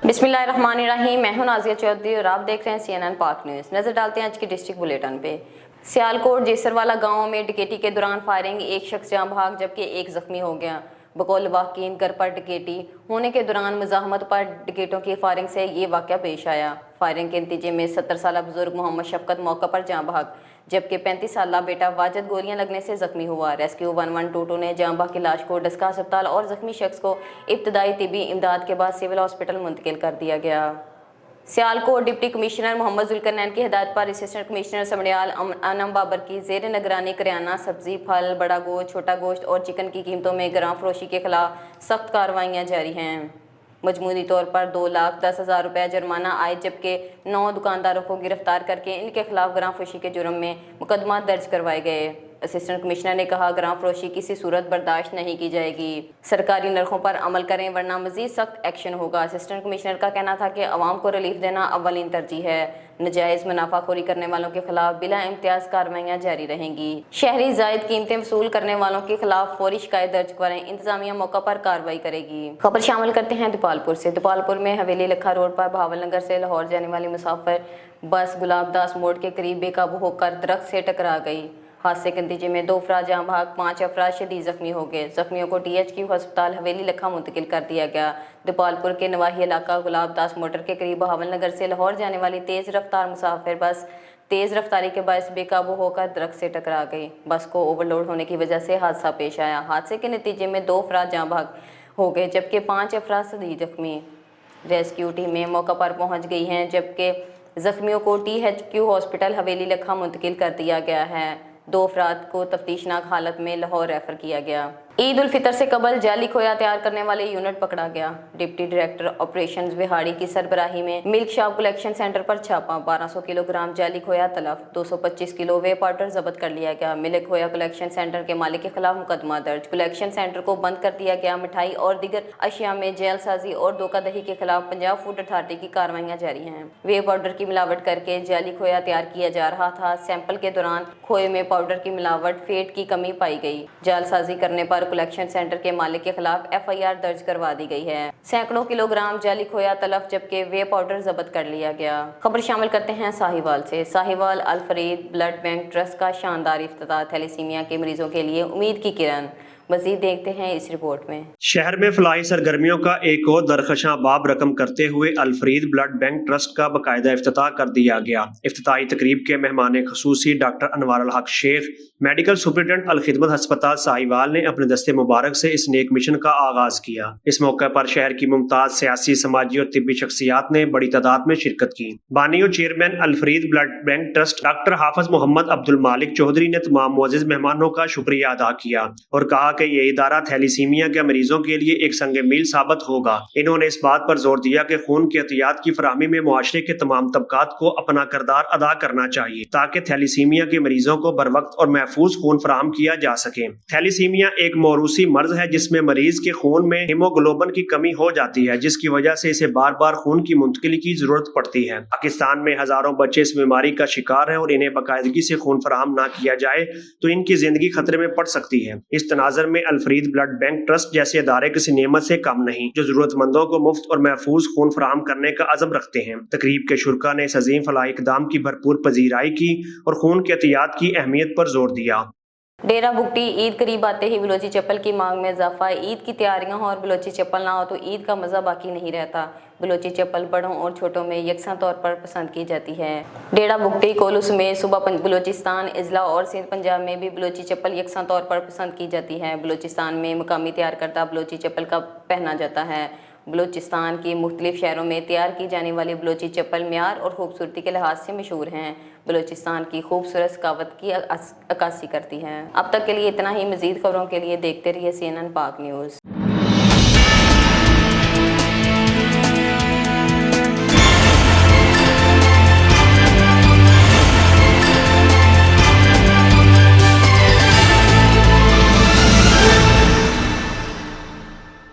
बिस्मिल्लाहिर्रहमानिर्रहीम। मैं हूं नाज़िया चौधरी और आप देख रहे हैं CNN पाक न्यूज़। नजर डालते हैं आज की डिस्ट्रिक्ट बुलेटिन पे। सियालकोट जेसरवाला गांव में डकैती के दौरान फायरिंग, एक शख्स जाँ भाग जबकि एक जख्मी हो गया। बकौल वाकिन घर पर डकैती होने के दौरान मुजाहमत पर डकैतों की फायरिंग से ये वाक़या पेश आया। फायरिंग के नतीजे में 70 साल बुजुर्ग मोहम्मद शफकत मौका पर जाँ भाग जबकि 35 साल बेटा वाजिद गोलियां लगने से जख्मी हुआ। रेस्क्यू 1122 ने जाँ भाग की लाश को डस्का अस्पताल और जख्मी शख्स को इब्तदाई तिबी इमदाद के बाद सिविल हॉस्पिटल मुंतकिल कर दिया गया। सियालकोट डिप्टी कमिश्नर मोहम्मद जुल्करनैन की हिदायत पर असिस्टेंट कमिश्नर समड़ियाल अनम बाबर की जेर निगरानी करियाना, सब्जी, फल, बड़ा गोश्त, छोटा गोश्त और चिकन की कीमतों में गिरां फरोशी के खिलाफ सख्त कार्रवाइयाँ जारी हैं। मजमूरी तौर पर 2,10,000 रुपये जुर्माना आए जबकि 9 दुकानदारों को गिरफ्तार करके इनके खिलाफ गिरां फरोशी के जुर्म में मुकदमा दर्ज करवाए गए। असिस्टेंट कमिश्नर ने कहा, गिरां फरोशी किसी सूरत बर्दाश्त नहीं की जाएगी। सरकारी नरखों पर अमल करें वरना मजीद सख्त एक्शन होगा। असिस्टेंट कमिश्नर का कहना था कि अवाम को रिलीफ देना अव्वलीन तरजीह है। नजायज़ मुनाफाखोरी करने वालों के खिलाफ बिला इम्तियाज कार्रवाइयाँ जारी रहेंगी। शहरी जायद कीमतें वसूल करने वालों के खिलाफ फौरी शिकायत दर्ज करें, इंतजामिया मौका पर कार्रवाई करेगी। खबर शामिल करते हैं दीपालपुर से। दीपालपुर में हवेली लखा रोड पर भावलनगर से लाहौर जाने वाली मुसाफिर बस गुलाबदास मोड़ के करीब बेकाबू होकर दरख्त से टकरा गई। हादसे के नतीजे में 2 अफराद जाँ भाग, 5 अफराद शदीद जख्मी हो गए। जख्मियों को THQ अस्पताल हवेली लखा मुंतकिल कर दिया गया। दीपालपुर के नवाही इलाका गुलाबदास मोटर के करीब बहावलनगर से लाहौर जाने वाली तेज़ रफ्तार मुसाफिर बस तेज़ रफ्तारी के बायस बेकाबू होकर दरख्त से टकरा गई। बस को ओवरलोड होने की वजह से हादसा पेश आया। हादसे के नतीजे में 2 अफराद जाँ भाग हो गए जबकि 5 अफराद शदीद जख्मी। रेस्क्यू टीमें मौका पर पहुँच गई हैं जबकि जख्मियों को THQ हॉस्पिटल हवेली लखा मुंतकिल कर दिया गया है। 2 अफराद को तफ्तीशनाक हालत में लाहौर रेफर किया गया। ईद उल फितर से कबल जाली खोया तैयार करने वाले यूनिट पकड़ा गया। डिप्टी डायरेक्टर ऑपरेशंस बिहाड़ी की सरबराही में मिल्क शॉप कलेक्शन सेंटर पर छापा। 1200 किलोग्राम जाली खोया तलफ, 225 किलो वे पाउडर जब्त कर लिया गया। मिल्क खोया कलेक्शन सेंटर के मालिक के खिलाफ मुकदमा दर्ज। कलेक्शन सेंटर को बंद कर दिया गया। मिठाई और दीगर अशिया में जेलसाजी और धोखाधड़ी के खिलाफ पंजाब फूड अथॉरिटी की कार्रवाइयाँ जारी हैं। वे पाउडर की मिलावट करके जाली खोया तैयार किया जा रहा था। सैंपल के दौरान खोए में पाउडर की मिलावट, फेट की कमी पाई गई। जालसाजी करने पर कलेक्शन सेंटर के मालिक के खिलाफ FIR दर्ज करवा दी गई है। सैकड़ों किलोग्राम जाली खोया तलफ जबकि वे पाउडर जब्त कर लिया गया। खबर शामिल करते हैं साहिवाल से। साहिवाल अल फरीद ब्लड बैंक ट्रस्ट का शानदार इफ्तिताह, थैलेसीमिया के मरीजों के लिए उम्मीद की किरण। मजीद देखते हैं इस रिपोर्ट में। शहर में फलाही सरगर्मियों का एक और दरखशां बाब रकम करते हुए अल फरीद ब्लड बैंक ट्रस्ट का बाकायदा इफ्तिताह कर दिया गया। इफ्तिताही तकरीब के मेहमान खसूसी डॉक्टर अनवार अल हक शेख, मेडिकल सुपरिटेंडेंट अल खिदमत अस्पताल साहिवाल ने अपने दस्ते मुबारक से इस नेक मिशन का आगाज किया। इस मौके पर शहर की मुमताज सियासी, समाजी और तिब्बी शख्सियात ने बड़ी तादाद में शिरकत की। बानी और chairman Al Farid blood bank trust doctor Hafiz Mohammad Abdul Malik Chaudhry ने तमाम मुअज़्ज़िज़ मेहमानों का शुक्रिया अदा किया और कहा कि ये इदारा थैलीसीमिया के मरीजों के लिए एक संग मील साबित होगा। इन्होंने इस बात पर जोर दिया कि खून की एहतियात की फराहमी में मुआशरे के तमाम तबकात को अपना किरदार अदा करना चाहिए ताकि थैलीसीमिया के मरीजों को बर वक्त और महफूज खून फराहम किया जा सके। थैलीसीमिया एक मौरूसी मर्ज है जिसमें मरीज के खून में हीमोग्लोबिन की कमी हो जाती है, जिसकी वजह से इसे बार बार खून की मुंतकिली की जरूरत पड़ती है। पाकिस्तान में हजारों बच्चे इस बीमारी का शिकार हैं और इन्हें बाकायदगी से खून फराहम ना किया जाए तो इनकी जिंदगी खतरे में पड़ सकती है। इस तनाजर में अल फरीद ब्लड बैंक ट्रस्ट जैसे इदारे किसी नेमत से कम नहीं, जो जरूरतमंदों को मुफ्त और महफूज खून फराहम करने का अज़म रखते हैं। तकरीब के शुरका ने इस अजीम फलाही इक़दाम की भरपूर पजीराई की और खून की एहतियात की अहमियत पर जोर दिया। डेरा बुगटी ईद करीब आते ही बलोची चप्पल की मांग में इजाफा। ईद की तैयारियां हो और बलोची चप्पल ना हो तो ईद का मज़ा बाकी नहीं रहता। बलोची चप्पल बड़ों और छोटों में यकसा तौर पर पसंद की जाती है। डेरा बुगटी कोलूस में सूबा बलोचिस्तान, इजला और सिंध पंजाब में भी बलोची चप्पल यकसा तौर पर पसंद की जाती है। बलोचिस्तान में मकामी तैयार करदा बलोची चप्पल का पहना जाता है। बलूचिस्तान की मुख्तलिफ शहरों में तैयार की जाने वाली बलोची चप्पल म्यार और खूबसूरती के लिहाज से मशहूर हैं। बलूचिस्तान की खूबसूरत सकावत की अक्कासी करती हैं। अब तक के लिए इतना ही। मज़ीद खबरों के लिए देखते रहिए CNN पाक न्यूज़।